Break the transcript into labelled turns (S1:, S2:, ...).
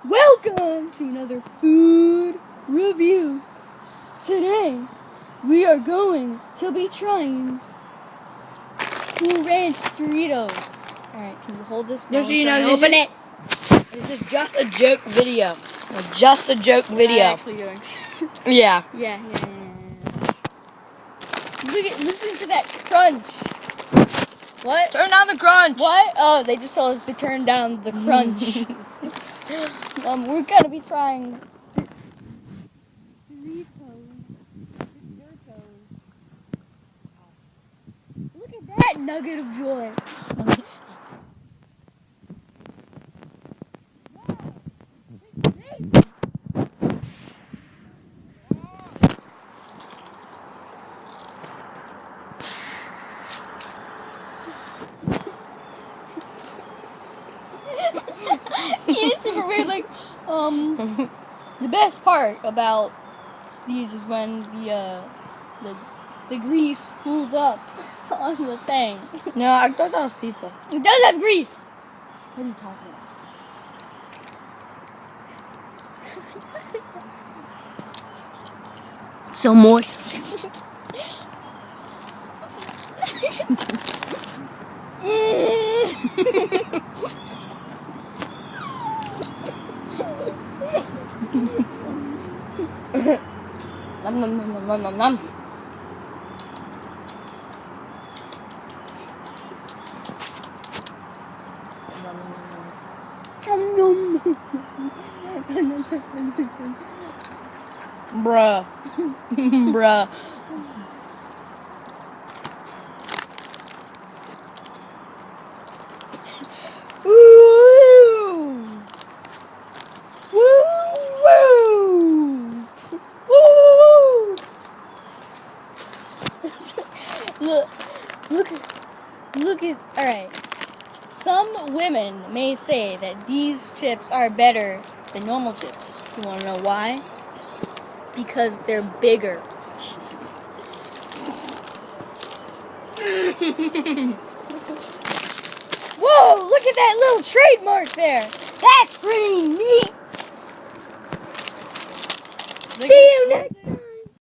S1: Welcome to another food review. Today, we are going to be trying Cool Ranch Doritos. Alright, can you hold this?
S2: Just so you know, open it. This is just a joke video. Just a joke video.
S1: We're not actually doing.
S2: Yeah.
S1: Yeah. Listen to that crunch. What?
S2: Turn down the crunch.
S1: What? Oh, they just told us to turn down the crunch. We're gonna be trying Doritos. Look at that nugget of joy. It's super weird. The best part about these is when the grease pulls up on the thing.
S2: No, I thought that was pizza.
S1: It does have grease. What are you talking about?
S2: So moist. Nom nom nom nom nom nom. Bruh. Bruh.
S1: Look at, alright. Some women may say that these chips are better than normal chips. You want to know why? Because they're bigger. Whoa, look at that little trademark there. That's pretty neat. See you next